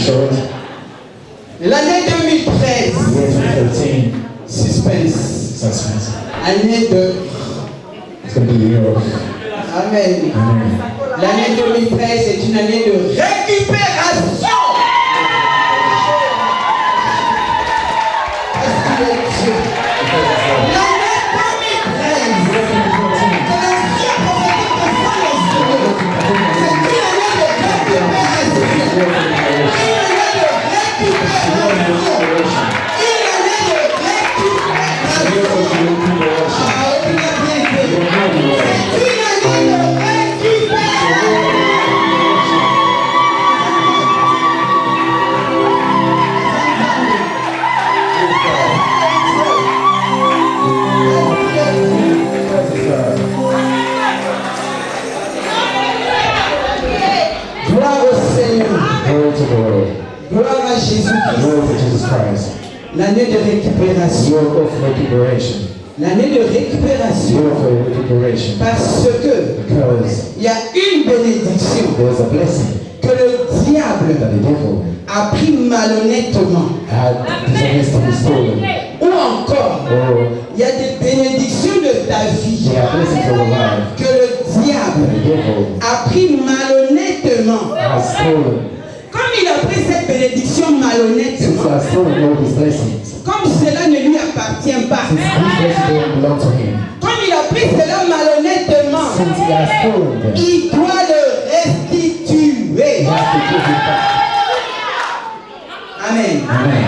short. L'année 2013. Year 2013. Suspense. Année de. It's going to be the year of. Amen. Amen. L'année 2013 est une année de récupération. Parce qu'il est Dieu. L'année 2013. Que le Dieu prophétique de c'est une année de récupération. Une année de récupération. Une année de récupération. Ah, il a bien fait. C'est une année de récupération. Gloire au Seigneur. Glory to the Lord. Gloire à Jésus-Christ. Glory to Jesus Christ. L'année de récupération. Year of recuperation. L'année de récupération. Year of recuperation. Parce que Because il y a une bénédiction there's a blessing que le diable that the devil a pris malhonnêtement. had dishonestly stolen. Ou encore, Or il y a des bénédictions de ta vie they are blessings of the life que le that diable the devil a pris malhonnêtement. has stolen. Comme il a pris cette bénédiction Since he malhonnêtement, has stolen all these blessings, comme cela ne lui appartient pas, since these blessings don't belong to him, comme il a pris cela malhonnêtement, since he has stolen them, il doit le restituer. he has to give it back. Amen. Amen.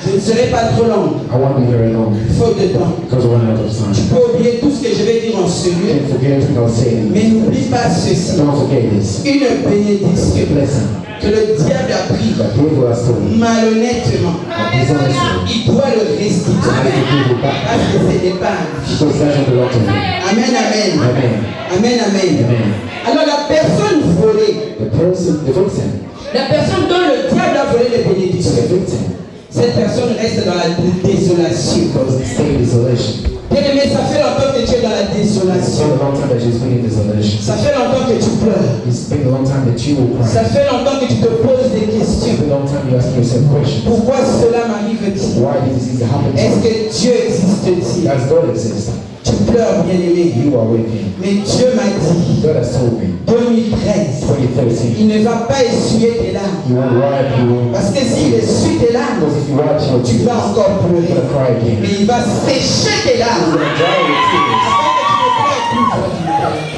Je ne serai pas trop long, I won't be very long faute de temps. because we're running out of time. Tu peux oublier tout ce que je vais dire en ce lieu, Can't forget everything I'll say. mais n'oublie pas ceci. Don't forget this. Une bénédiction Blessing que le diable a pris that devil has stolen. malhonnêtement, Dishonestly. il doit le restituer. He has to give it back. Parce que ce n'est pas à lui. Because that doesn't belong to him. Amen, amen. Amen. Amen, amen. Amen. Alors la personne volée, The victim, la personne dont le diable a volé les is bénédictions, the victim cette personne reste dans la désolation. because they stay in desolation. Bien-aimé, ça fait longtemps que tu es dans la It's been désolation. a long time that she's been in desolation. Ça fait longtemps que tu pleures. It's been a long time that you will cry. Ça fait longtemps que tu te poses des questions. It's been a long time you asking yourself questions. Pourquoi cela m'arrive-t-il? Why did this happen to Est-ce me? que Dieu existe-t-il? Does God exist? Tu pleures, bien-aimé. You are weeping. Mais Dieu m'a dit, God has told me, 2013, 2013, il ne va pas essuyer tes larmes. you won't wipe, you won't. Parce que s'il essuie tes larmes, Because if you wipe your tu tears, vas encore you're pleurer. going to cry again. Mais il va sécher tes You're larmes. going to dry your tears.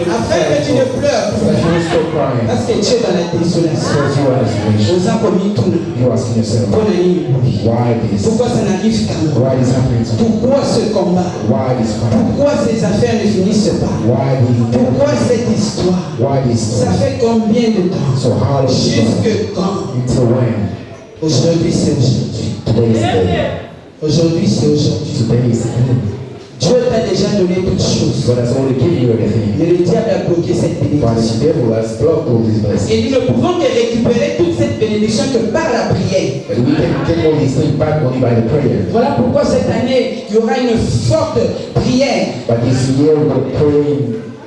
Afin que tu ne pleures So that you will stop crying. parce que tu es dans la désolation. Because you are in desolation. Aux inconnus, tout le You're asking yourself, why this? Pourquoi ça n'arrive qu'à moi? Why this happening to me? Pourquoi ce combat? Why this fight? Pourquoi ces affaires ne finissent pas? Why this? Pourquoi cette histoire? Why this? Ça fait combien de temps? So how long? Jusque quand? Until when? Aujourd'hui, c'est aujourd'hui. Today is the day. Aujourd'hui, c'est aujourd'hui. Today is the day. Dieu t'a déjà donné toutes choses. God has already given you everything. Mais le diable a bloqué cette But bénédiction. the devil has blocked all these blessings. Et nous ne pouvons que récupérer toute cette bénédiction que par la prière. But we can get all these things back only by the prayer. Voilà pourquoi cette année, il y aura une forte prière. But this year we're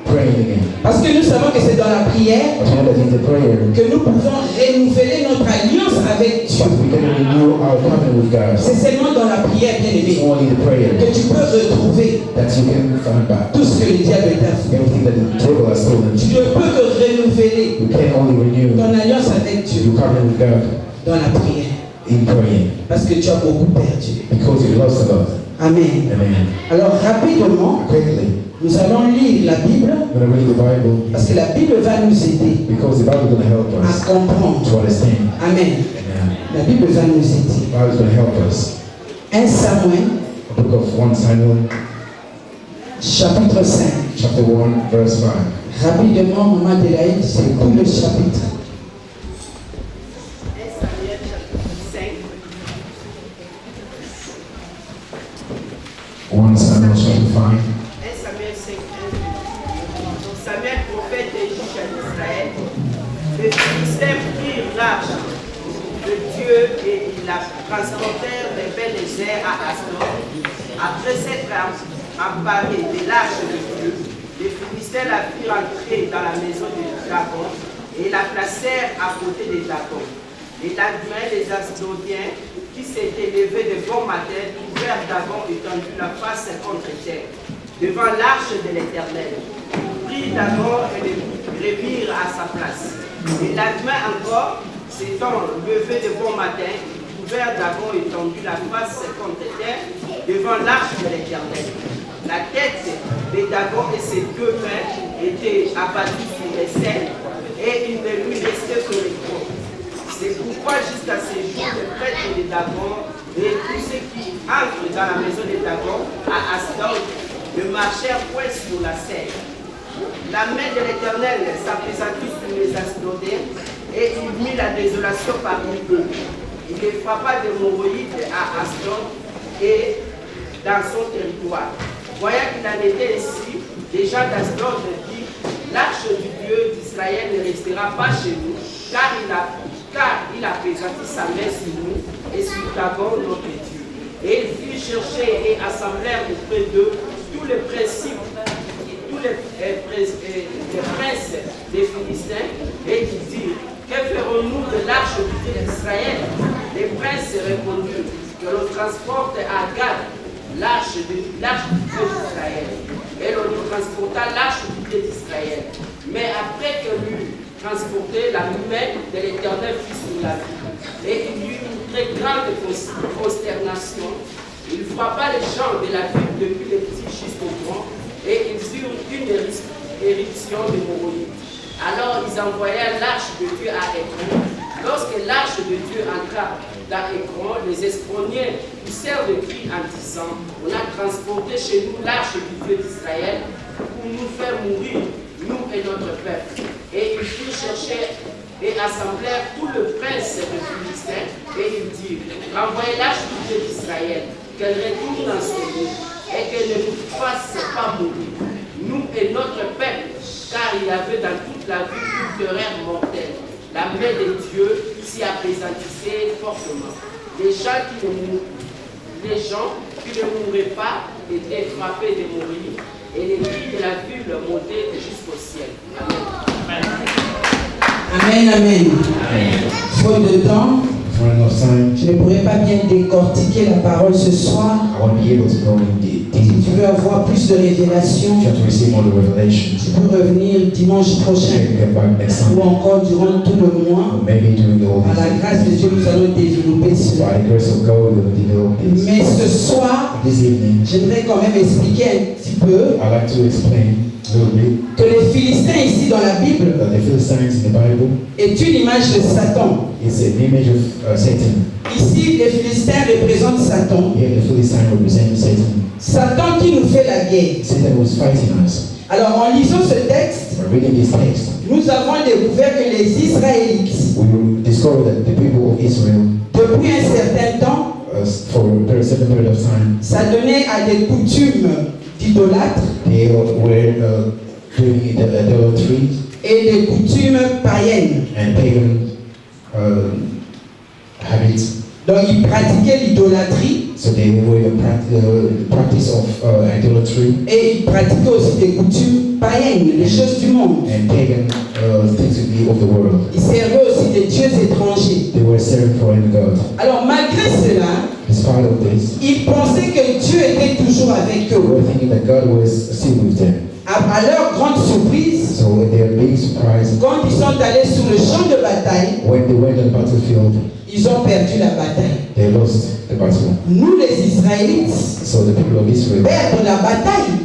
praying again. Parce que nous savons que c'est dans la prière But you know that in the prayer, que nous pouvons renouveler notre alliance avec Dieu. but we can renew our covenant with God. C'est seulement dans la prière, bien It's aimé, only the prayer que tu peux retrouver that you can find back. tout ce que le diable t'a fait. Everything that the devil has stolen. Tu ne peux que renouveler You can only renew ton alliance avec Dieu your covenant with God dans la prière. in praying. Parce que tu as beaucoup perdu. Because you lost a lot. Amen. Amen. Alors rapidement, Quickly, nous allons lire la Bible I'm going to read the Bible parce que la Bible va nous aider because the Bible is going to help à us comprendre. to understand. Amen. Amen. La Bible va nous aider. The Bible is going to help us. 1 Samuel, The book of 1 Samuel, chapitre 5. chapter 1, verse 5. Rapidement, Maman Delaïde, c'est tout le chapitre. 1 Samuel, chapter 5. 1 Samuel 5. Donc Samuel, prophète et juge en Israël, les Philistins prirent l'arche de Dieu et ils la transportèrent de Bénézer à Asdod. Après s'être emparés de l'arche de Dieu, les Philistins la firent entrer dans la maison de Dagon et la placèrent à côté de Dagon. Il admet les Asdodiens qui s'étaient levés de bon matin, couverts d'avant et tendu la face contre terre, devant l'arche de l'Éternel. Pris d'abord et les remirent à sa place. Il admet encore, s'étant levé de bon matin, couverts d'avant et tendu la face contre terre, devant l'arche de l'Éternel. La tête de Dagon et ses deux mains étaient abattues sur les selles, et il ne lui restait que les troncs. C'est pourquoi jusqu'à ce jour, le prêtre de Dagon et tous ceux qui entrent dans la maison de Dagon à Asdod ne marchèrent point sur la selle. La main de l'Éternel s'apaisantit sur les Asdodiens et il mit la désolation parmi eux. Il les frappa de Moroïdes à Asdod et dans son territoire. Voyant qu'il en était ainsi, les gens d'Asdod dirent, l'arche du Dieu d'Israël ne restera pas chez nous, car il a présenté sa main sur nous et sur Dagon notre Dieu. Et ils firent chercher et assemblèrent auprès d'eux tous les principes, tous les princes des Philistins, et ils dirent, que ferons-nous de l'arche du Dieu d'Israël? Les princes répondirent, que l'on transporte à Gad l'arche du Dieu d'Israël. Et l'on nous transporta l'arche du Dieu d'Israël. Mais après que l'eut transporté, la main de l'Éternel fut sur la ville. Et il y eut une très grande consternation. Il frappa les gens de la ville depuis les petits jusqu'aux grands, et ils eurent une éruption de Moroïdes. Alors ils envoyèrent l'arche de Dieu à Écron. Lorsque l'arche de Dieu entra dans Écron, les esproniens poussèrent de cris en disant, on a transporté chez nous l'arche du Dieu d'Israël pour nous faire mourir, nous et notre peuple. Et ils firent chercher et assemblèrent tout le prince de Philistins, et ils dirent, renvoyez l'arche du Dieu d'Israël, qu'elle retourne dans son lit, et qu'elle ne nous fasse pas mourir, nous et notre peuple, car il y avait dans toute la ville une terreur mortelle. La main de Dieu s'y apésantissait fortement. Les gens qui ne mouraient pas étaient frappés de mourir, et les cris de la ville montaient jusqu'au ciel. Amen. Amen, amen. Faute de temps, je ne pourrais pas bien décortiquer la parole ce soir. I want to be able to go in Si deep. tu veux avoir plus de révélations, If you have to receive more revelations, tu peux revenir dimanche you prochain can get back next ou Sunday. encore durant tout le mois. Or maybe during the whole Par la grâce de Dieu, nous allons développer cela. By the grace of God, we will develop this. Mais ce soir, This evening, j'aimerais quand même expliquer un petit peu I'd like to explain a little bit que les Philistins ici dans la Bible that the Philistines in the Bible est une image de Satan. is an image of Satan. Ici, les Philistins représentent Satan. Here, the Philistine represents Satan. Satan qui nous fait la guerre. Satan was fighting us. Alors, en lisant ce texte, By reading this text, nous avons découvert que les Israélites, we discover that the people of Israel, depuis un certain temps, for a very certain period of time, s'adonnaient à des coutumes d'idolâtres they were doing idolatry et des coutumes païennes. and pagan habits. Donc, ils pratiquaient l'idolâtrie So they were the practice of idolatry et ils pratiquaient aussi des coutumes païennes, les choses du monde. and pagan things of the world. Ils servaient aussi des dieux étrangers. They were serving foreign gods. Alors, malgré cela, In spite of this, ils pensaient que Dieu était toujours avec they eux. were thinking that God was still with them. À leur grande surprise, So they are being surprised quand ils sont allés sur le champ de bataille, when they went on the battlefield. ils ont perdu la bataille. They lost the battle. Nous, les Israélites, So the people of Israel, perdent la bataille.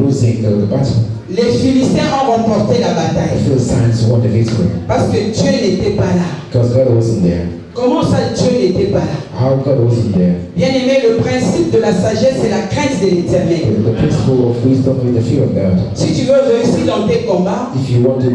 losing the battle. Les Philistins ont remporté la The bataille Philistines won the victory parce que Dieu n'était pas là. because God wasn't there. Comment ça, Dieu n'était pas là? How God wasn't there? Bien aimé, le principe de la sagesse, c'est la crainte de l'Éternel. The principle of wisdom is the fear of God. Si tu veux réussir dans tes combats, If you want to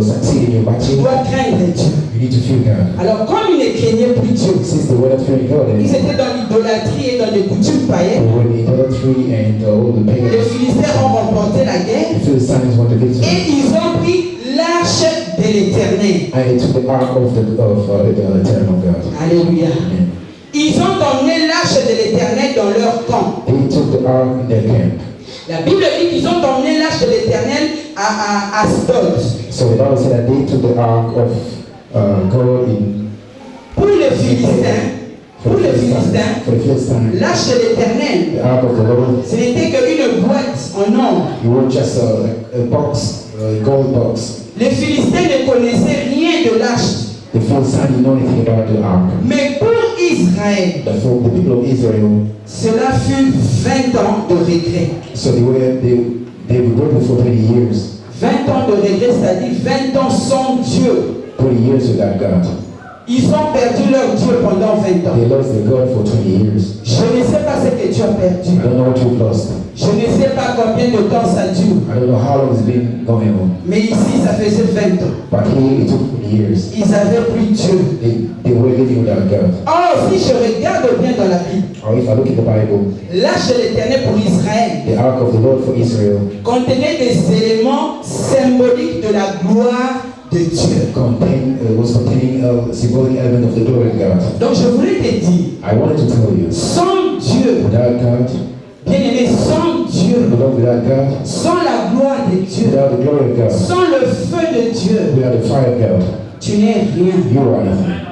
succeed in your tu battle, dois craindre Dieu. you need to fear God. Alors, comme ils ne craignaient plus Dieu, Since the word of fearing God ils is étaient dans l'idolâtrie et dans les coutumes païennes, when idolatry and all the les pagan, Philistins ont remporté la guerre the Philistines won the victory. et ils ont pris l'arche de l'Éternel. And they took the ark of the eternal God. Alléluia. Amen. Ils ont emmené l'arche de l'Éternel dans leur camp. They took the ark in their camp. La Bible dit qu'ils ont emmené l'arche de l'Éternel à Asdod. So the Bible said that they took the ark of God Pour les Philistins, l'arche de l'Éternel, the ark of the Lord, ce n'était qu'une boîte en or. it was just a box, a gold box. Les Philistins ne connaissaient rien de l'arche. The Philistines didn't know anything about the ark. Mais pour Israël, But for the people of Israel, cela fut 20 ans de regret. so they were for 20 years. 20 ans de regret, c'est-à-dire 20 ans sans Dieu. 20 years without God. Ils ont perdu leur Dieu pendant 20 ans. They lost their God for 20 years. Je ne sais pas ce que tu as perdu. I don't know what you've lost. Je ne sais pas combien de temps ça dure. I don't know how long it's been going on. Mais ici, ça faisait 20 ans. But here it took 20 years. Ils n'avaient plus Dieu. They were living without God. Or, si je regarde bien dans la Bible, Or if I look in the Bible, l'arche de l'Éternel pour Israël the ark of the Lord for Israel contenait des éléments symboliques de la gloire de Dieu. was containing a symbolic element of the glory of God. Donc je voulais te dire, I wanted to tell you, sans Dieu, without God, bien-aimé, sans Dieu, without God, sans la gloire de Dieu, without the glory of God, sans le feu de Dieu, without the fire of God, tu n'es rien. you are nothing.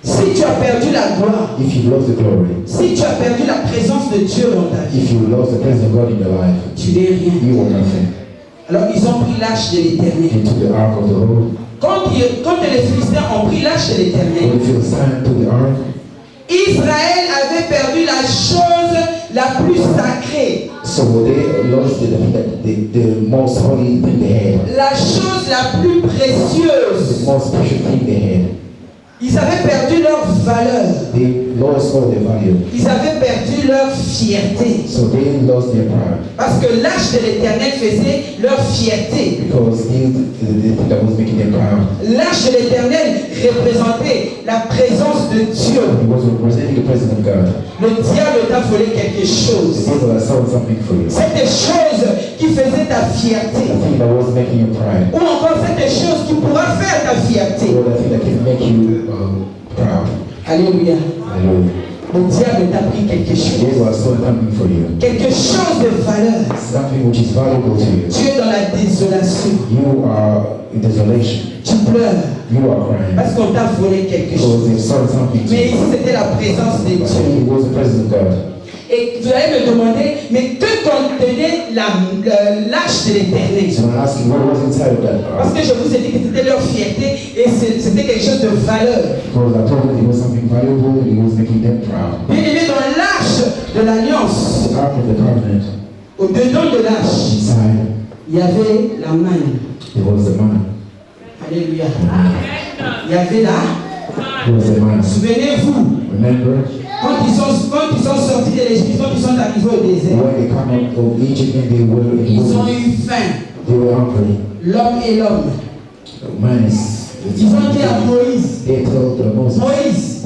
Si tu as perdu la gloire, If you lost the glory, si tu as perdu la présence de Dieu dans ta vie, if you lost the presence of God in your life, tu n'es rien. you are nothing. Alors ils ont pris l'arche de l'Éternel. They took the ark of the Lord. Quand les Philistins ont pris l'arche de l'Éternel, When the Philistines took the ark, Israël avait perdu la chose la plus sacrée, so they lost the most holy thing they had, la chose la plus précieuse. the most precious thing they had. Ils avaient perdu leur valeur. They lost all their value. Ils avaient perdu leur fierté. So they lost their pride. Parce que l'arche de l'Éternel faisait leur fierté. Because the thing that was making them proud. L'arche de l'Éternel représentait la présence de Dieu. It was representing the presence of God. Le diable t'a volé quelque The chose. people that sold something for you. Cette chose qui faisait ta The fierté. thing that was making you pride. Ou encore cette chose qui pourra faire ta fierté. Or the thing that can make you proud. Alléluia. Hallelujah. Le diable t'a pris quelque The chose. devil has stolen something for you. Quelque chose de valeur. Something which is valuable to you. Tu es dans la désolation. You are in desolation. Tu pleures. You are crying. Parce qu'on t'a volé quelque chose. Because they've stolen something to Mais you. ici, c'était la présence de But Dieu. it was the presence of God. Et vous allez me demander, mais que contenait l'arche de l'Éternel? So I'm asking, what was inside of that Parce ark? que je vous ai dit que c'était leur fierté et c'était quelque chose de valeur. Because I told them it was something valuable and it was making them proud. Bien aimé, dans l'arche de l'alliance, The ark of the covenant, au-dedans de l'arche, inside, il y avait la manne. it was the manna. Alléluia. Il y avait là, It was the manna. souvenez-vous, Remember, quand ils sont sortis de l'Égypte, quand ils sont arrivés au désert, when they come out of Egypt and they were in ils ont wilderness, eu faim, they were hungry. l'homme et l'homme. Man is. Ils ont dit à Moïse, They told Moses, Moïse,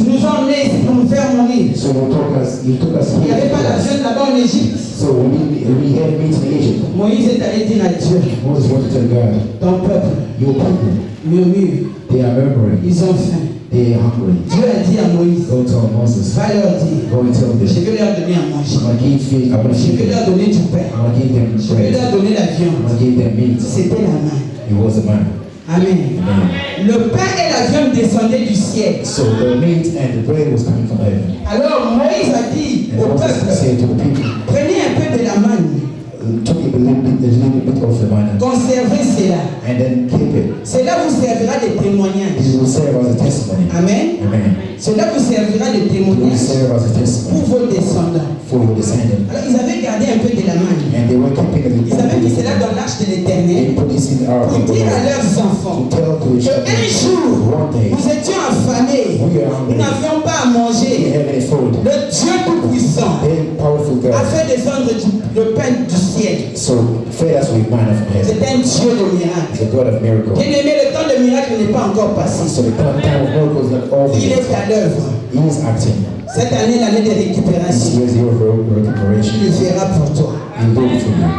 ils nous ont emmenés ici pour nous faire mourir. so he took us Il n'y avait pas here. d'argent là-bas en Égypte. So we had meat in Egypt. Moïse est allé dire à Dieu, Moses wanted to tell God, ton peuple your people, murmure, they are murmuring, ils ont faim. they are hungry. Dieu a dit à Moïse, Go tell Moses, va leur dire, go and tell je them, vais leur donner à manger. I'm going to give feed, I'm going to Je feed vais them. leur donner du pain. I'm going to give them Je vais bread. leur donner la I'm viande. going to give them meat. C'était la main. It was a man. Amen. Amen. Le pain et la viande descendaient du ciel. So the meat and the bread was coming from heaven. Alors Moïse a dit And au Moses peuple, said to the people, prenez un peu de la manne, took a little bit of the manna conservez cela. and then keep it. Cela vous servira de témoignage. It will serve as a testimony. Amen. Amen. Cela vous servira de It will témoignage serve as a pour testimony vos descendants. for your descendants. Alors ils avaient gardé un peu de la manne. And they were keeping it. Ils avaient mis cela dans l'arche de They l'Éternel put this in our pour dire à leurs to enfants tell to the qu'un children, jour one day nous étions affamés, we are nous hungry, n'avions pas à we manger. have any food. Le Dieu Tout-Puissant Then powerful a God, fait descendre le pain du ciel. so fed us with manna from heaven. C'est un Dieu de miracles. He's a God of miracles. Bien aimé, le temps de miracle n'est pas encore passé. So the time of miracles is not over Il yet. est à l'œuvre. He is acting. Cette année, l'année de This récupération, year is your recuperation. il le fera pour toi. He'll do it for you.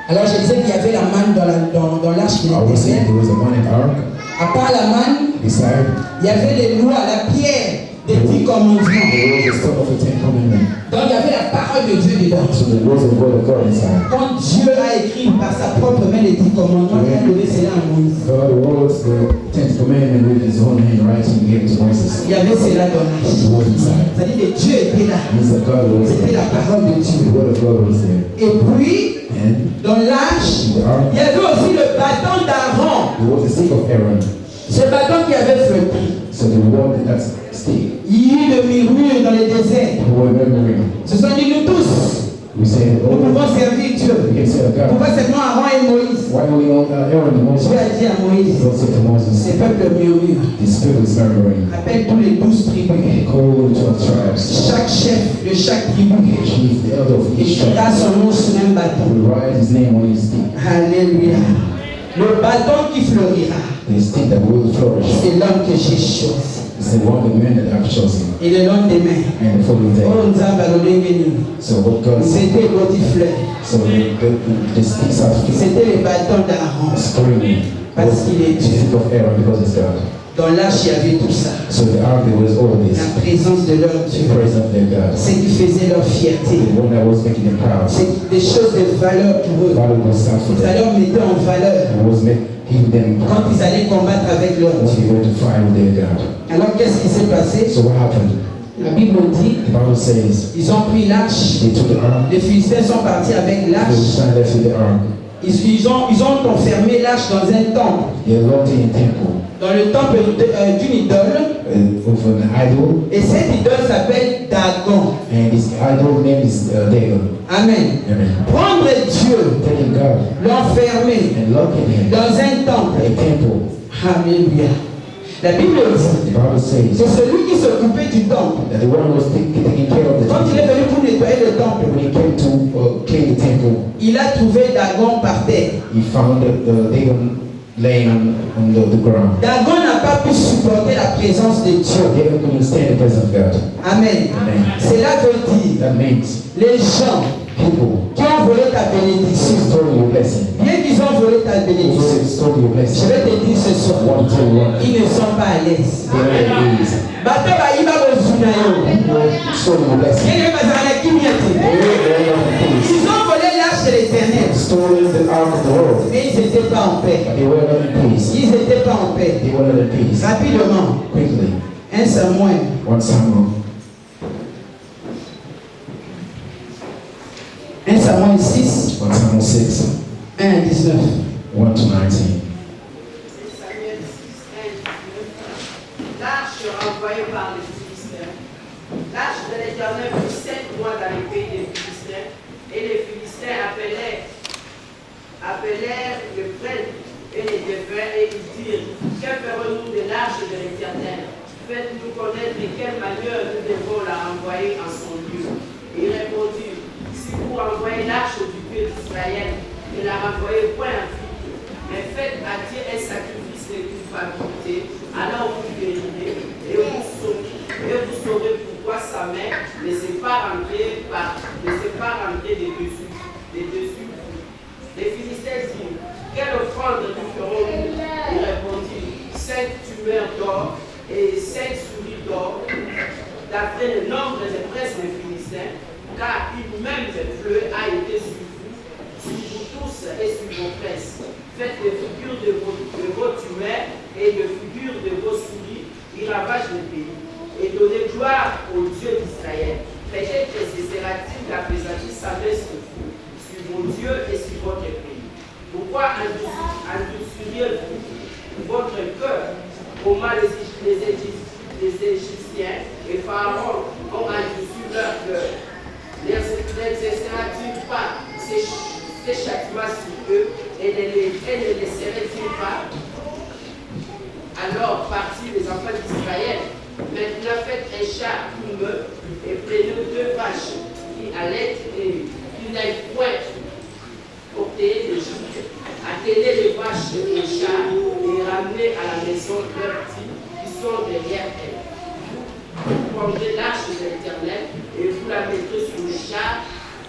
Alors je disais qu'il y avait la manne dans l'arche de I was saying l'Éternel. there was a man in ark. À part la manne, Beside, il y avait les lois, la pierre des 10 commandements. there was the stone of the Ten Commandments. Donc il y avait la parole de Dieu dedans. So the words of God inside. Quand Dieu a écrit par sa propre main les 10 commandements, il a donné cela à Moïse. God wrote was the 10th commandment with his own handwriting given to Moses. Il y avait cela dans l'arche. It was inside. C'est-à-dire que Dieu était là. Means that God was C'était there. la parole de Dieu. The word of God was there. Et puis, And dans l'arche, in the ark, il y avait aussi le bâton d'Aaron. there was the stick of Aaron. Ce bâton qui avait flotté. So the one that stick, Il y eut le murmure dans le désert. who were remembering. Ce sont dit nous tous. We said, Nous oh, pouvons servir Dieu. we can serve God. Pourquoi seulement Aaron et Moïse? Why only Aaron and Moses? Dieu a dit à Moïse, God said to Moses, ces peuples murmurent. the spirit is murmuring. Appelle tous les 12 tribus. Call the 12 tribes. Chaque chef de chaque tribu The chief, the elder of each tribe, écrira son nom sur un bâton. will write his name on his stick. Alléluia. Le bâton qui fleurira, The stick that will flourish. c'est l'homme que j'ai choisi. It's the one, the man that I've chosen. Et le lendemain, And the following day. oh, nous avons donné. So what God said, C'était Godifleur. so the sticks are C'était le bâton d'Aaron. screaming. Parce qu'il est The Dieu. stick of Aaron because it's God. Dans l'arche, il y avait tout ça. So the ark, there was all this. La présence de leur The Dieu. praise of their God. Ce qui faisait leur fierté. The one that was making them proud. C'est des choses de valeur pour eux. Father was God for Ça them. leur mettait en valeur And was making them quand ils allaient combattre avec leur when Dieu. they were to fight with their God. Alors qu'est-ce qui s'est passé? So what happened? La Bible dit, The Bible says ils ont pris l'arche. they took the ark. Les Philistins sont partis avec They l'arche. stand left with the ark. Ils ont enfermé l'arche dans un temple. They locked it in the temple Dans le temple d'une idole. with an idol. Et cette idole s'appelle Dagon. And his idol name is Dagon. Amen. Amen. Prendre Dieu, Taking God l'enfermer and locking him dans un temple. in a temple. Alléluia. La Bible dit The Bible says que celui qui s'occupait du temple, that the one who was taking care of the quand il est temple, venu pour nettoyer le temple, when he came to clean the temple, il a trouvé Dagon par terre. he found Dagon laying on the ground. Dagon n'a pas pu supporter la présence de Dieu. Dagon couldn't stand the presence of God. Amen. Amen. Cela veut dire That means les gens people qui ont volé ta bénédiction, stole your blessing. bien qu'ils ont volé ta bénédiction, Who stole your je blessing? vais te dire ce soir, One, two, one. ils ne sont pas à l'aise. They are at ease. Bato bayiba bozuna yo. People stole your blessing. Yeye bazala na kimia te. They were not in peace. Ils ont volé l'arche de l'Éternel, Stolen the ark of the Lord. mais ils n'étaient pas en paix. But they were not in peace. Ils n'étaient pas en paix. They were not in peace. Rapidement, Quickly. 1 Samuel, 1 Samuel. 1 Samuel 6, 1 Samuel 6. 1 à 19. 1 to 19. Samuel 6, 1, 19. L'arche envoyée par les Philistins. L'arche de l'Éternel fut 7 mois dans les pays des Philistins, et les Philistins appelèrent les prêtres et les devins, et ils dirent: que ferons-nous de l'arche de l'Éternel? Faites-nous connaître de quelle manière nous devons la renvoyer en son lieu. Et ils répondirent: si vous renvoyez l'arche du Dieu d'Israël, ne la renvoyez point en vide, mais faites à Dieu un sacrifice de culpabilité, alors vous guérirez, et vous saurez pourquoi sa main ne s'est pas rentrée des dessus. Les Philistins dirent: quelle offrande nous ferons-nous? Il répondit: 5 tumeurs d'or et 5 souris d'or, d'après le nombre des princes des Philistins, car une même fleur a été sur vous tous et sur vos princes. Faites les figures de vos tumeurs et les figures de vos souris, ils ravagent le pays. Et donnez gloire au Dieu d'Israël. Peut-être que ce sera-t-il d'apaisantir sa main sur vous, sur vos dieux et sur votre pays. Pourquoi endurciriez-vous votre cœur? Comment les Égyptiens et Pharaon ont endurci leur cœur? N'exercera-t-il pas ces châtiments sur eux et ne les laisserait-il pas? Alors partis les enfants d'Israël. Maintenant faites un char humeux et prenez 2 vaches qui allaitent et qui n'aillent point porter le joug. Attelez les vaches au char et ramenez à la maison leurs petits qui sont derrière elles. Vous prendrez l'arche de l'Éternel et vous la mettrez sur le char.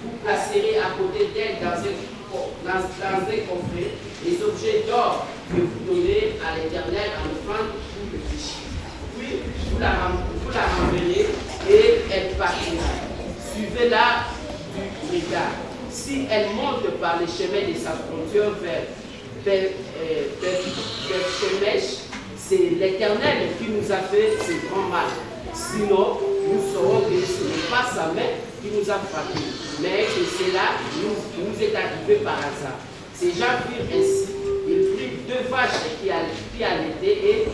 Vous placerez à côté d'elle dans un coffret les objets d'or que vous donnez à l'Éternel en offrande pour le péché. Puis vous la renverrez et elle partira. Suivez-la du regard. Si elle monte par les chemins de sa frontière vers Beth-Shemesh c'est l'Éternel qui nous a fait ce grand mal. Sinon, nous saurons que ce n'est pas sa main qui nous a frappés, mais que cela nous est arrivé par hasard. Ces gens firent ainsi. Ils prirent 2 vaches qui allaitaient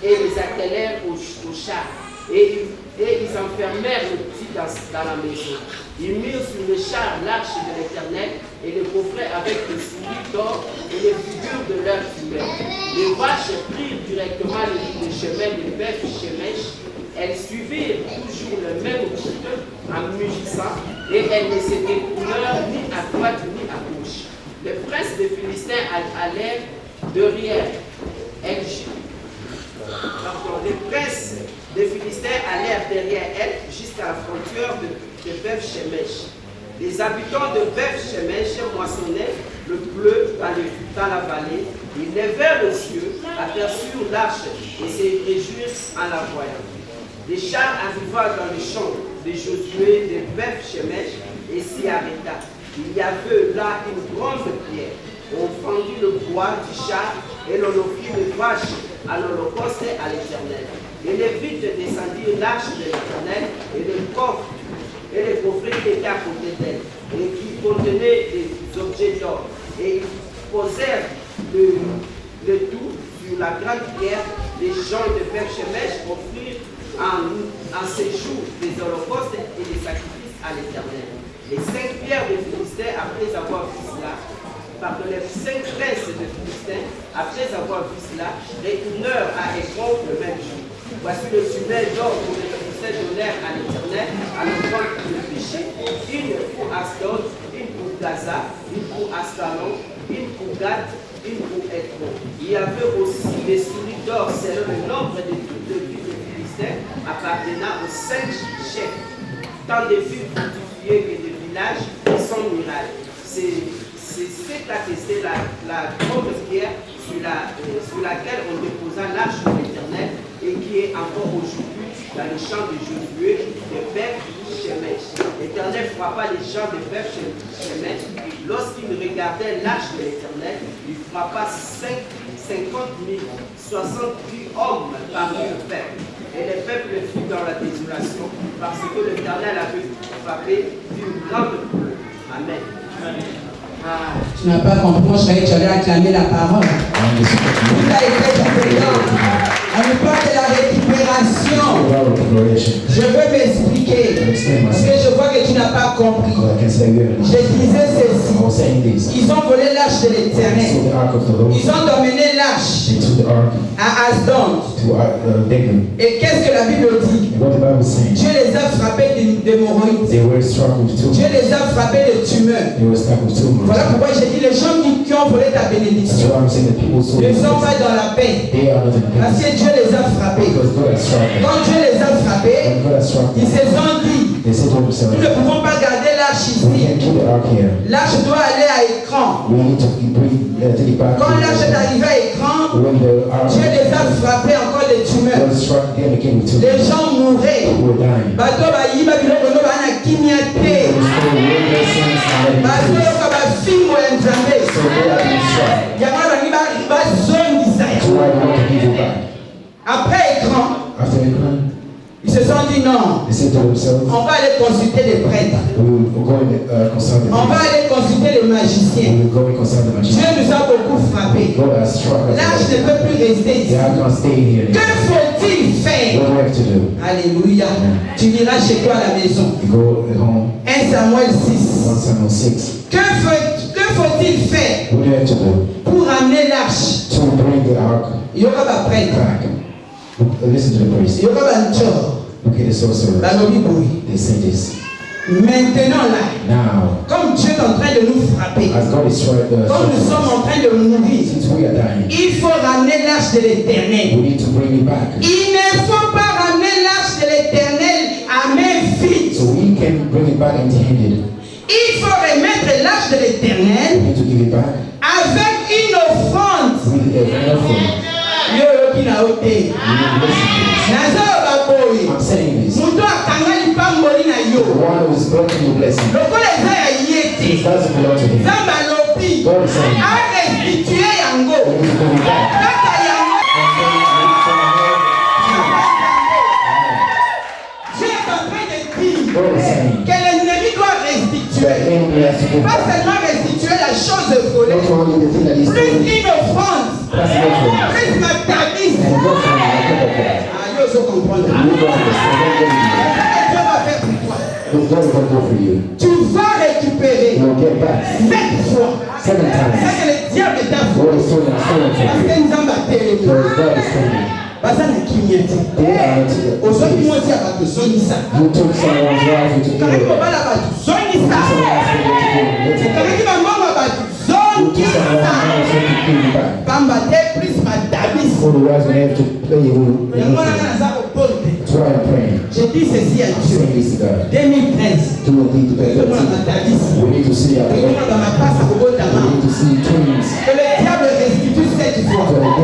et les attelèrent au char. Et ils enfermèrent le petit dans la maison. Ils mirent sur le char l'arche de l'Éternel et le coffret avec les souris d'or et les figures de leurs fumeurs. Les vaches prirent directement le chemin de Beth-Shemesh. Elles suivirent toujours le même route en mugissant et elles ne se détournèrent ni à droite ni à gauche. Les princes des Philistins allèrent derrière elles. Les princes des Philistins allèrent derrière elles jusqu'à la frontière de Beth-Shemesh. Les habitants de Beth-Shemesh moissonnaient le bleu dans la vallée. Ils levèrent les yeux, aperçurent l'arche et se réjouirent en la voyant. Les chars arrivèrent dans le champ de Josué de Beth-Shemesh et s'y arrêta. Il y avait là une grande pierre. On fendit le bois du char et l'on offrit les vaches à l'holocauste à l'Éternel. Les Lévites descendirent l'arche de l'Éternel et le coffre et les coffrets qui étaient à côté d'elle et qui contenaient des objets d'or. Et ils posèrent le tout sur la grande pierre. Les gens de Beth-Shemesh offrirent en séjour des holocaustes et des sacrifices à l'Éternel. Les 5 pierres des Philistins, après avoir vu cela, les 5 princes des Philistins, après avoir vu cela, retournèrent à Écron le même jour. Voici le tunnel d'or que les Philistins donnèrent à l'Éternel à l'endroit du péché. Une pour Asdod, une pour Gaza, une pour Ascalon, une pour Gath, une pour Écron. Il y avait aussi des souris d'or selon le nombre de villes des Philistins appartenant aux 5 chefs, tant des villes fortifiées que des villages qui sont murailles. C'est ce qu'attestait la grande pierre sur laquelle on déposa l'arche de l'Éternel et qui est encore aujourd'hui dans le champ de Josué de Beth-Shemesh. L'Éternel frappa les gens de Beth-Shemesh. Lorsqu'ils regardaient l'arche de l'Éternel, il frappa 50 000, 70 hommes parmi le peuple. Et le peuple fut dans la désolation parce que l'Éternel avait frappé d'une grande pluie. Amen. Tu n'as pas compris, moi je croyais que tu allais acclamer la parole. Tout a été compétent. On ne parle de la récupération. Je veux m'expliquer. Parce que je vois que tu n'as pas compris. Je disais ceci. Ils ont volé l'arche de l'Éternel. Ils ont emmené l'arche à Asdod. Et qu'est-ce que la Bible dit? Dieu les a frappés d'hémorroïdes. Dieu les a frappés de tumeurs. Voilà pourquoi j'ai dit les gens qui ont volé ta bénédiction ne sont pas dans la paix. Parce que Dieu les a frappés. Quand Dieu les a frappés, ils se sont dit, nous ne pouvons pas garder l'arche ici. L'arche doit aller à Écran. Quand l'arche est arrivée à Écran, Dieu les a frappés encore des tumeurs. Les gens mouraient. Après Écran, ils se sont dit non, on va aller consulter les prêtres, on va aller consulter les magiciens. Dieu nous a beaucoup frappés. L'arche ne peut plus rester ici. Que faut-il faire? Alléluia. Tu iras chez toi à la maison. 1 Samuel 6. Que faut-il faire pour amener l'arche? Il y aura un prêtre. Listen to the priest. Il y aura un jour. Look at the sorcerers. They say this. Maintenant là, now, comme Dieu est en train de nous frapper, as God is comme nous sommes en train de mourir, since we are dying, il faut ramener l'arche de l'Éternel. we need to bring it back. Il ne faut pas ramener l'arche de l'Éternel à main vide. So we can bring it back empty-handed. Il faut remettre l'arche de We l'Éternel need to give it back avec une offrande. with an offering. Yo qui n'a ôté. I'm saying this. Muto akangani pamboli na The yo. one who is blocking your blessing, Lokola eza ya yete. it doesn't belong to him. Zamba lopi. God is saying, A restituer yango. we need to bring it back. Kaka yango. je comprends. You don't understand. Dieu va faire pour toi. Look, God will go for you. Tu vas récupérer You'll get back 7 fois. 7 C'est times. que le diable est à vous. What is stolen is stolen Parce from you. que nous avons battu. Because God is stolen. Baza na kimyeti. They are Aujourd'hui, moi to aussi, à battre zonisa. you took someone's life, you took Quand care il of va them. la battre zonisa. Someone else will take care of them. Quand il va maman battre You took someone zonisa. else to pay you back. Bamba te plus madabis. Otherwise, we have to play you. Le monde a ça au bonte. That's why I'm praying. Je dis ceci à I'm Dieu. saying this to God. 2013. Do what need to be Le monde a done. madabis. We need to see our Le monde God. a ma passe au bon We d'amant. need to see twins. Que le diable restitue 7 fois. So that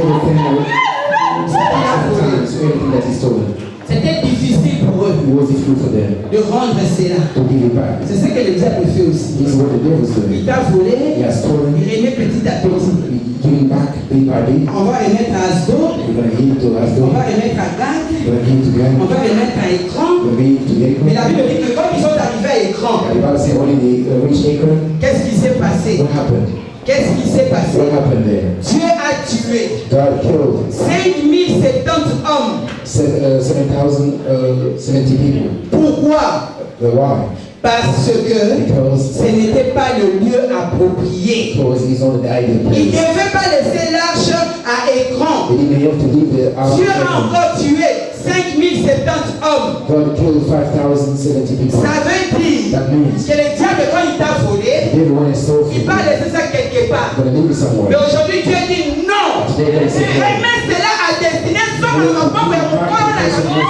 everything that is stolen. C'était difficile pour eux It was difficult for them de rendre cela. to give it back. C'est ce que le diable fait aussi. This is what the devil's Il doing. t'a volé, He has stolen il it. remet petit à petit. Giving back bit by bit. On va remettre à Asdo, We're going to give it to us. on va We're remettre à Gag, going to give it to them. on va remettre à Écran. We're going to give it to Mais la Jacob. Bible dit que quand ils sont arrivés à Écran, The Bible says only the rich acre. qu'est-ce qui s'est passé? What happened? Qu'est-ce qui s'est passé? What happened there? Dieu a tué God killed 5070 hommes. 7,070 people. Pourquoi? Why? Parce que Because ce n'était pas le lieu approprié. he's not the ideal Il ne place. devait pas laisser l'arche à Écran. They didn't have to leave the Dieu a ark. encore tué 5070 hommes. God killed 5,070 people. Ça veut dire That means que le diable, quand il t'a volé, everyone is so il va laisser ça quelque part. going to leave it Mais somewhere. aujourd'hui, Dieu dit non. Today God said no. Remets cela à destination de mon peuple et mon corps dans la journée.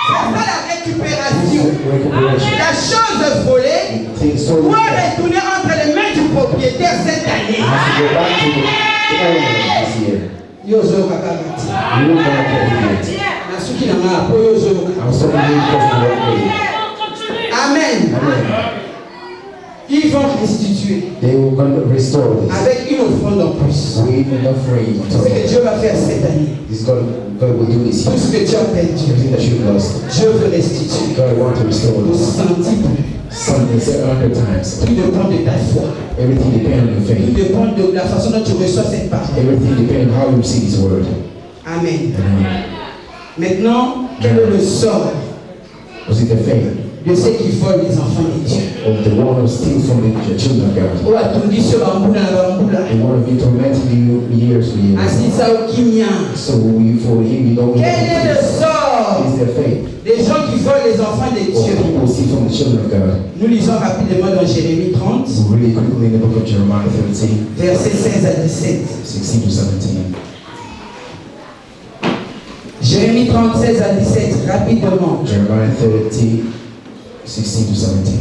C'est ça la récupération. Recuperation. La chose volée Things stolen doit has retourner entre les mains du propriétaire cette année. to go back to the owner this year. Yozo kakamati. You will not get it. Nasuki na nga po yozo. I was talking to you because of what Amen. Amen. Ils vont restituer They will going to restore this. avec une offrande en plus. We even not free. C'est ce que Dieu va faire cette année. This God will do this Tout year. ce que tu as perdu, Everything that you've lost, Dieu veut restituer. God wants to restore Au this. centuple. Something said 100 times. Tout dépend de ta foi. Everything depends on your Tout faith. dépend de la façon dont tu reçois cette parole. Everything depends on how you receive His word. Amen. Amen. Maintenant, quel est le sort Was it the faith de ceux qui volent les enfants de Dieu? of the one who steals from the children of God? Ou atungi sur bambula na bambula. The one who been tormenting you years for years. Asisa ukimya. So for him, you know, Quel est le sort is their faith. des gens qui volent les enfants de Or Dieu? people steal from the children of God. Nous lisons rapidement dans Jérémie 30, Really quickly in the book of Jeremiah 13, versets 16 à 17. 16 to 17. Jérémie 30, 16 à 17, rapidement. Jeremiah 30, 16 to 17.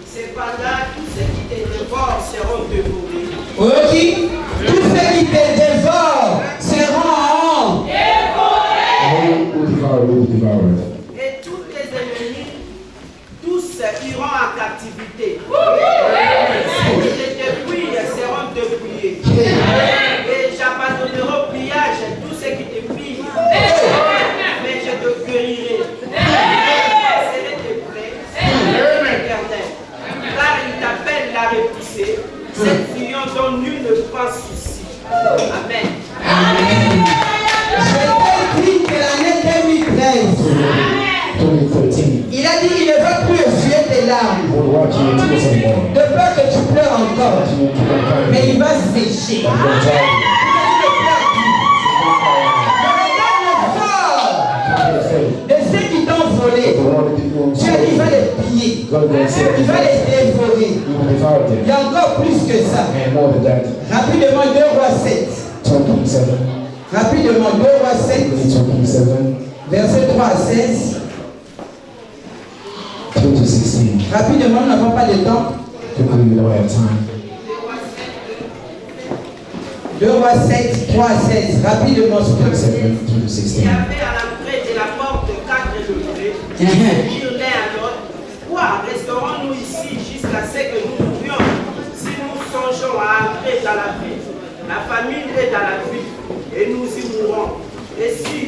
Cependant, tous ceux qui te dévorent seront dévorés. Ok? Tous ceux qui te dévorent seront Who devoured? Et tous tes ennemis, tous iront en captivité. Ceux qui te dépouillent seront dépouillés. Et j'abandonnerai au pillage tous ceux qui te pillent. Mais je te guérirai. Je passerai tes plaies, éternel. Car il t'appelle la repoussée, cette union dont nul ne prend souci. Amen. Je t'ai dit que l'année 2013, 2013. il a dit qu'il ne va plus essuyer tes larmes, Won't watch your tears anymore. de peur que tu pleures encore. You won't keep on crying. Mais il va sécher. I'm going to try you. De ceux qui t'ont volé, Dieu il va les piller, God will say, il va les dévorer. He will devour Il them. y a encore plus que ça. And more than that, Rapidement, 2 Rois 7. 2 Kings 7, Rapidement, 2 Rois 7, 2 Kings 7, verset 3 à 16. 2 to 16. Rapidement, nous n'avons pas de temps. Quickly, we don't have time. 2 Rois 7, 3 à 16. Rapidement, s'il 2 te 7, plaît. 2 to Il 16. y avait à l'entrée de la porte 4 degrés. Ils dirent l'un à l'autre, quoi, resterons-nous ici jusqu'à ce que nous mourions? Si nous songeons à entrer dans la ville, la famille est dans la ville, et nous y mourrons. Et si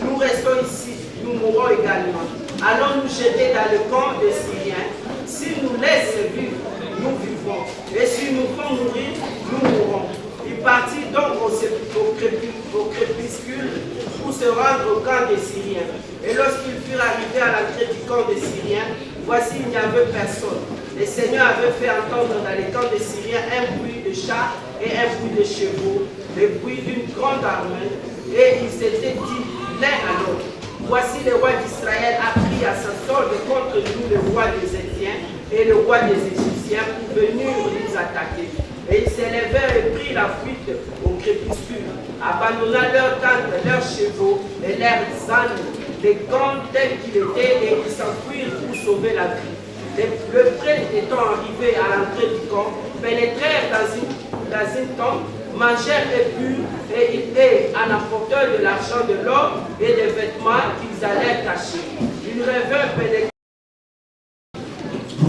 nous restons ici, nous mourrons également. Allons nous jeter dans le camp des Syriens. S'ils nous laissent vivre, nous vivrons. Et s'ils nous font mourir, nous mourrons. Ils partirent se rendre au camp des Syriens. Et lorsqu'ils furent arrivés à l'entrée du camp des Syriens, voici, il n'y avait personne. Le Seigneur avait fait entendre dans les camps des Syriens un bruit de chars et un bruit de chevaux, le bruit d'une grande armée, et ils s'étaient dit l'un à l'autre: voici le roi d'Israël a pris à sa solde contre nous le roi des Éthiopiens et le roi des Égyptiens pour venir nous attaquer. Et ils s'élevèrent et prirent la fuite au crépuscule, abandonnant leurs tentes, leurs chevaux et leurs ânes, les camps tels qu'ils étaient, et ils s'enfuirent pour sauver la vie. Le prêtre étant arrivé à l'entrée du camp, pénétrèrent dans une tente, mangèrent et burent, et en apportèrent de l'argent, de l'or et des vêtements qu'ils allèrent cacher. Ils rêvèrent pénétrer.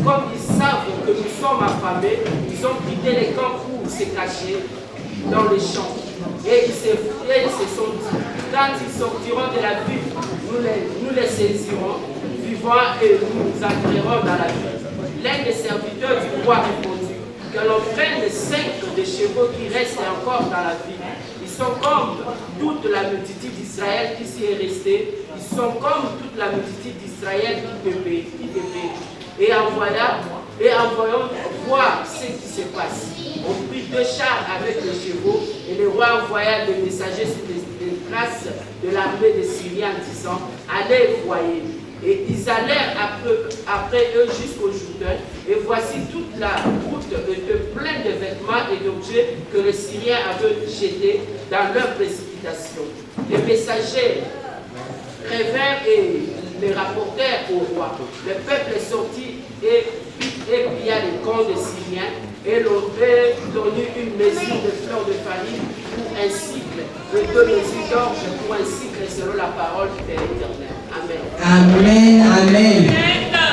Comme ils savent que nous sommes affamés, ils ont quitté les camps pour se cacher dans les champs. Et ils se sont dit: quand ils sortiront de la ville, nous les saisirons vivants et nous entrerons dans la ville. L'un des serviteurs du roi répondit: que l'on prenne 5 des chevaux qui restent encore dans la ville. Ils sont comme toute la multitude d'Israël qui s'y est restée. Ils sont comme toute la multitude d'Israël qui périt. Et envoyons voir ce qui se passe. On prit 2 chars avec les chevaux, et le roi envoya des messagers sur les traces de l'armée des Syriens, disant: allez, voyez. Et ils allèrent après eux jusqu'au Jourdain, et voici toute la route était pleine de vêtements et d'objets que les Syriens avaient jetés dans leur précipitation. Les messagers rêvèrent et les rapportèrent au roi. Le peuple est sorti et pilla les camps des Syriens et leur donné une mesure de fleurs de farine pour un cycle et 2 mesures d'orge pour un cycle selon la parole de l'Éternel. Amen. Amen, amen.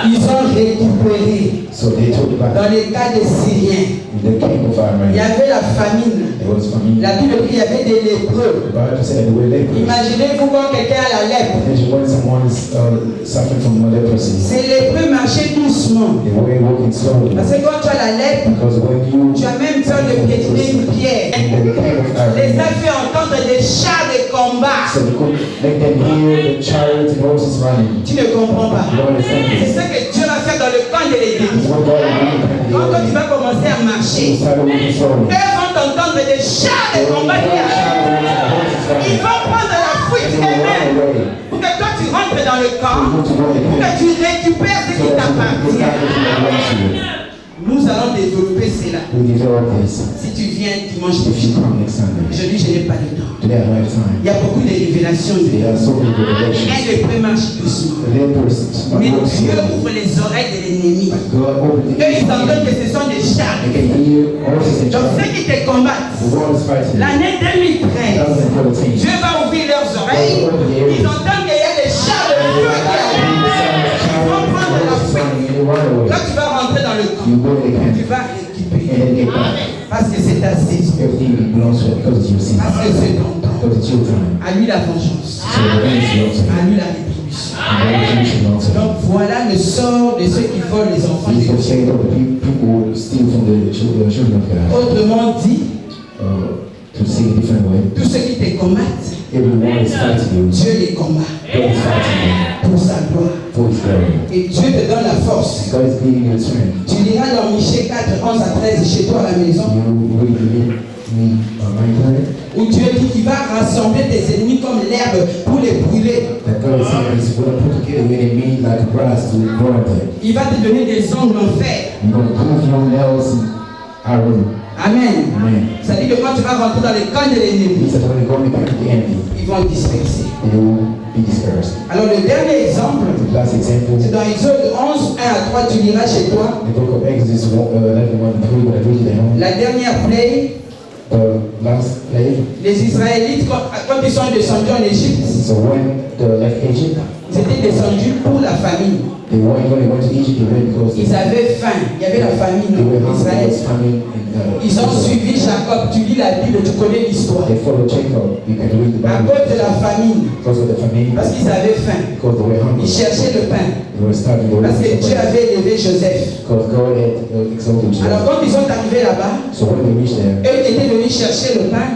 Ils ont récupéré. So they took back Dans les cas des Syriens, the king of il y Armenia. avait la famine. There was famine. La Bible dit qu'il y avait des lépreux. The Bible said they were lepers. Imaginez-vous quand quelqu'un a la lèpre. Imagine when someone's suffering from leprosy. Ces lépreux marchaient doucement. They were walking slowly. Parce que quand tu as la lèpre, Because when you tu as même peur de piétiner une pierre. in the king of Les a Armenia, fait entendre des chars de combat. so they could make them hear the chariots and horses running. Tu ne comprends pas. You don't understand C'est this. ce que Dieu va faire dans le camp de l'ennemi. It's what God will do in Quand toi, tu the vas commencer à enemy. marcher, You start walking slowly. eux vont entendre des chars de combat qui arrivent. Ils vont prendre la fuite eux-mêmes pour que toi tu rentres dans le camp, pour que tu récupères ce qui t'appartient. Nous allons développer cela. Si tu viens dimanche prochain, aujourd'hui je n'ai pas de temps. Il y a beaucoup de révélations. Un lépreux marche doucement. Mais Dieu ouvre les oreilles de l'ennemi. Eux ils entendent que ce sont des chars. Donc ceux qui te combattent, l'année 2013, Dieu va ouvrir leurs oreilles. Ils entendent qu'il y a des chars de feu qui arrivent. Ils vont prendre la fuite. Quand tu vas rentrer dans le camp, tu vas récupérer. Parce que c'est ta saison. Parce que c'est ton temps. À lui la vengeance. À lui la rétribution. Donc voilà le sort de ceux qui volent les enfants de Dieu. Autrement dit, tous ceux qui te combattent, Dieu les combat pour sa gloire. Et Dieu te donne la force. Tu liras dans Michée 4, 11 à 13 chez toi à la maison, où Dieu dit qu'il va rassembler tes ennemis comme l'herbe pour les brûler. Il va te donner des ongles en fer. Amen. Ça dit que quand tu vas rentrer dans les camps de l'ennemi, ils vont disperser. Alors le dernier exemple, c'est dans Exode 11, 1 à 3, tu liras chez toi. La dernière plaie, les Israélites, quand ils sont descendus en Égypte, ils étaient descendus pour la famine. Ils avaient faim, il y avait la famine en Israël. Ils ont suivi Jacob, tu lis la Bible, tu connais l'histoire. À cause de la famine, parce qu'ils avaient faim, ils cherchaient le pain. Parce que Dieu avait élevé Joseph. Alors quand ils sont arrivés là-bas, eux étaient venus chercher le pain.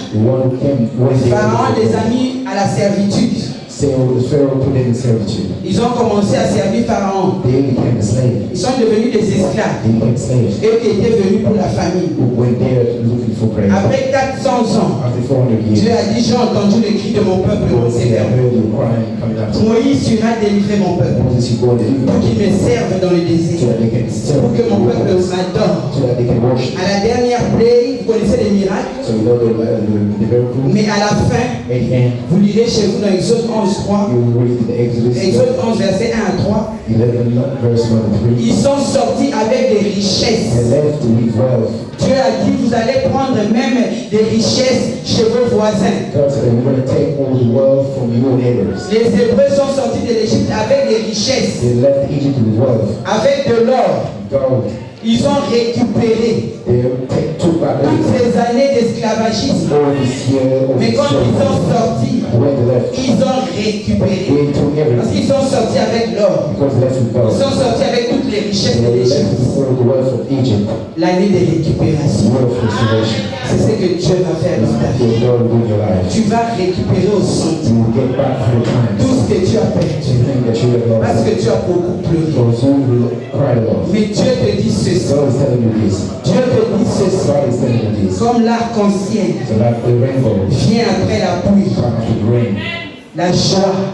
Pharaon les a mis à la servitude. Pharaoh put them in servitude. Ils ont commencé à servir Pharaon. They became a slave. Ils sont devenus des esclaves. They became slaves. Eux qui étaient venus pour la famille. Who went there looking for prayer. Après 400 ans, After 400 years, Dieu a dit, j'ai entendu le cri de mon peuple God said, I sévère. heard you crying coming out. Moïse, tu vas délivrer mon peuple. Moses, you go and deliver Pour qu'ils me servent dans le so désert. that they can serve Pour que mon peuple you, m'adore. so that they can worship. À la dernière plaie, vous connaissez les miracles. So you know the miracle. Mais à la fin, At the end, vous lirez chez vous dans Exode 11, 3. you will read the Exodus Exode 11, verset 1 à 3. 11, verse 1 and 3. Ils sont sortis avec des richesses. They left with wealth. Dieu a dit, vous allez prendre même des richesses chez vos voisins. God said, you're going to take all the wealth from your neighbors. Les Hébreux sont sortis de l'Égypte avec des richesses, They left Egypt with wealth, avec de l'or. gold. Ils ont récupéré They took back toutes everything. ces années d'esclavagisme. All this year of Mais quand ils sont slavery. sortis, When they left, ils ont récupéré. they took Parce everything qu'ils sont sortis avec l'or. because they left with Ils gold. sont sortis avec toutes les richesses de They left l'Égypte. with all the wealth of Egypt, L'année de récupération. wealth of restoration. C'est ce que Dieu va faire dans ta vie. What God will do in your life. Tu vas récupérer au centime You will get back 100 times. tout ce que tu as perdu. Everything that you have Parce lost. que tu as beaucoup pleuré. Because you will cry a lot. Mais Dieu te dit ceci. God is telling you this. Dieu te dit ceci. God is telling you this. Comme l'arc-en-ciel So that the rainbow vient après la pluie, comes with rain la joie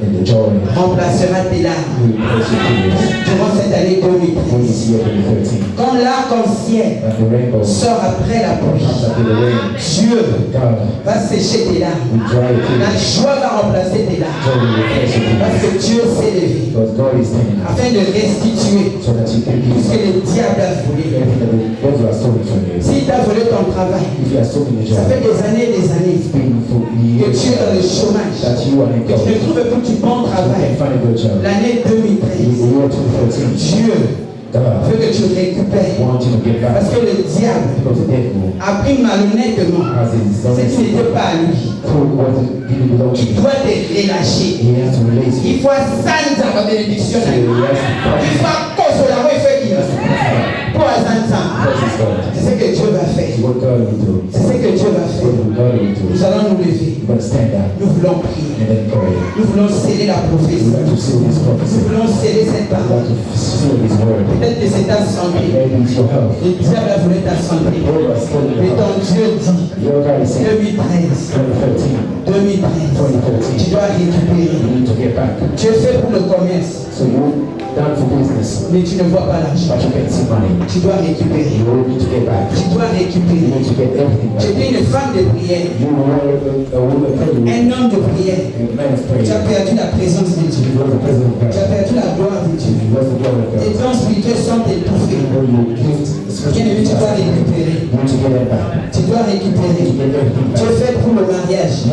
and the joy remplacera tes larmes will replace your tears. durant cette année For 2013. this year 2013. Comme l'arc-en-ciel That the rainbow comes sort après la pluie, after the rain. Dieu God va sécher tes larmes. will dry your La tears. joie va remplacer tes larmes. Joy will replace your Parce tears. que Dieu s'est levé Because God is telling you afin de restituer so that you can tout give ce que le diable a volé. everything that the devil has stolen from you. S'il t'a volé ton travail, If you are stolen a ça fait job, des années et des années it's been for que years tu es dans le chômage, that you are in que tu ne God. trouves plus du bon You travail. can find a good job. L'année In 2013, the year 2013, Dieu God veut que tu récupères. wants you to get back. Parce que le diable Because the devil a pris malhonnêtement has his ce qui n'était pas à lui. told what didn't belong to Il you. doit te relâcher. He has to release you. Il faut sanza la bénédiction. So he has to Il prosper. faut consoler. Il faut He qu'il has to prosper. pour sanza. Because he's God. C'est ce que Dieu va It's faire. what God will do. C'est ce que Dieu va It's faire. what God will do. Nous allons nous lever. You're going to stand up Nous voulons prier. and then pray. Nous voulons sceller la You prophétie. have to seal this Nous prophecy. voulons sceller cette You have parole. to seal this word. Peut-être que c'est ta santé. Maybe it's your health. Le diable a volé ta santé. God has stolen Mais your ton health. Dieu dit, Your God is saying 2013, 2013, 2013, tu dois récupérer. you need to get back. Tu es fait pour le commerce, So you're done for business, mais tu ne vois pas l'argent. but you can't see money. Tu dois récupérer. You need to get back. Tu dois You récupérer. need to get everything Tu back. es une femme de prière, You were a woman praying, un homme de prière. a man of Tu as prayer. perdu la présence de Dieu. You was the president of Tu as God. perdu la gloire de Dieu. You was the God of Tes God. dons spirituels sont étouffés. When you gift, Bien-aimé, tu dois récupérer. you need to get it back. Tu dois récupérer. You get everything Tu es back. fait pour le mariage,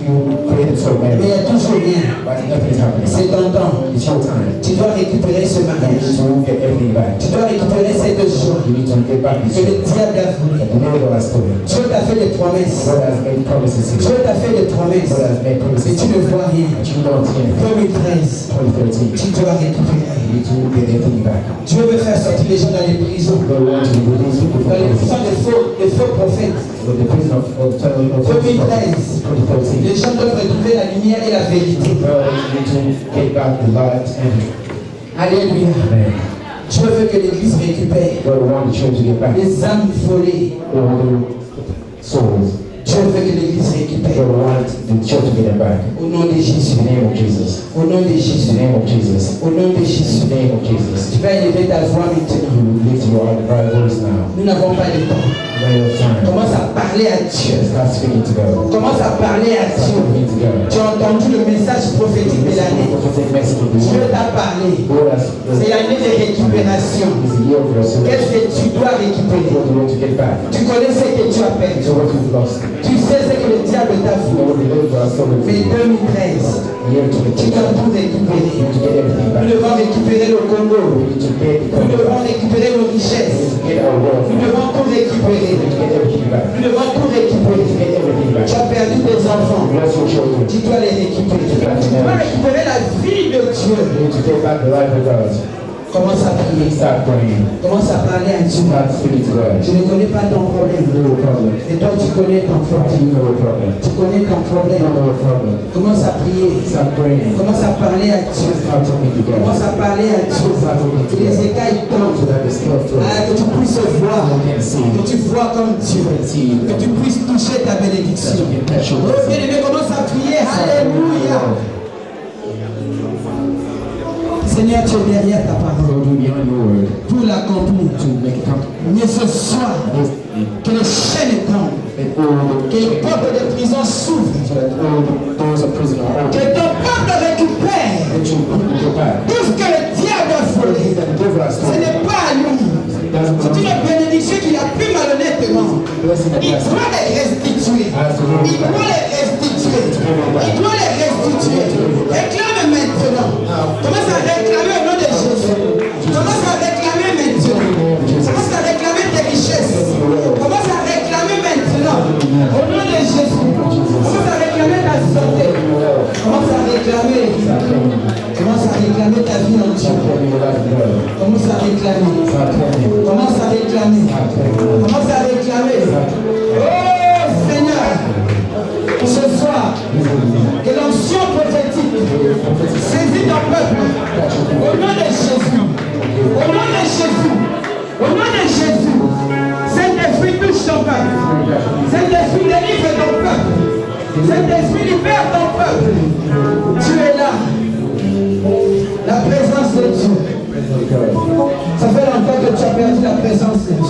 You created for mais il y marriage, a toujours rien. but nothing is happening. C'est ton temps. It's your time. Tu dois récupérer ce You mariage. need to get everything back. Tu dois récupérer cette joie You need to get back this que le joy. diable a volée. The devil has stolen. Dieu t'a fait des promesses. God has made promises to you. Dieu t'a fait des promesses. God has made Mais promises tu to ne you. vois rien. But you don't hear. 2013, 2013. tu dois récupérer. You need to get everything back. Dieu veut faire sortir les gens dans les prisons. God wants you to release people Dans les from prisons prison. des faux prophètes. So the prison of 2013. 2013. Les gens doivent retrouver la lumière et la vérité. God, you need to get back the light and Alléluia. Amen. Dieu veut que l'Église récupère God wants the church to get back les âmes volées. all the souls. Dieu veut que l'Église récupère. God wants the church to get them back. Au nom de In Jésus. the name of Jesus. Au nom de In the Jésus. name of Jesus. Au nom de In Jésus. the name of Jesus. Tu vas élever ta voix maintenant. You lift your right voice now. Nous n'avons pas de temps. Right of time. Commence à parler à Dieu. Start speaking to God. Commence à parler à Start Dieu. speaking to God. Tu as entendu le message prophétique de l'année. Prophetic message of the Dieu year. t'a parlé. God has C'est l'année de récupération. It's a year of Qu'est-ce resurrection. que tu dois récupérer? What do you want to get back? Tu connais ce que tu as perdu. So what you've lost. Tu sais ce que le diable t'a You fait. know what the devil has stolen from Mais you. 2013, Year tu 2013. dois tout You récupérer. need to get everything Nous back. devons récupérer le Congo. We need to get Nous devons récupérer nos richesses. get our wealth. Nous devons tout récupérer. We need to get everything back. Nous devons tout We récupérer. need to get everything back. Tu as perdu tes enfants. You lost your children. Tu dois les récupérer. Tu dois récupérer la vie de Dieu. You need to get back the life of God. Commence à prier. Start praying. Commence à parler à Dieu. Start speaking to God. Tu ne connais pas ton problème. No problem. Et toi, tu connais ton problème. No problem. Tu connais ton problème. No problem. Commence à prier. Start praying. Commence à parler à Dieu. Start talking to God. Commence à parler à Dieu. Que les écailles tombent. So that the stuff Que tu puisses voir. Que tu vois comme Dieu. Que tu puisses toucher ta bénédiction. Oh bien-aimé, commence à prier. Alléluia. Seigneur, tu es derrière ta parole pour l'accomplir. Mais ce soir, que les chaînes tombent, que les portes de prison s'ouvrent, que ton peuple récupère tout ce que le diable a volé. Ce n'est pas à lui. C'est une bénédiction qu'il a pris malhonnêtement. Il doit les restituer. Il doit les restituer. Il doit les restituer. Réclame maintenant. Commence à réclamer au nom de Jésus. Commence à réclamer maintenant. Commence à réclamer tes richesses. Commence à réclamer maintenant. Au nom de Jésus. Commence à réclamer ta santé. Commence à réclamer. Commence à réclamer ta vie en Dieu. Commence à réclamer. Commence à réclamer. Commence à réclamer. Oh Seigneur, ce soir, que l'onction prophétique saisit ton peuple. Au nom de Jésus. Au nom de Jésus. Au nom de Jésus. Saint-Esprit touche ton peuple. Saint-Esprit délivre ton peuple. Saint-Esprit libère ton peuple. Tu es là. La présence de Dieu. Ça fait longtemps que tu as perdu la présence de Dieu.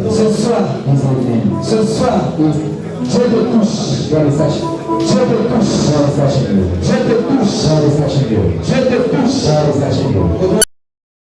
Ce soir, Dieu te touche. Dieu te touche. Dieu te touche. Dieu te touche.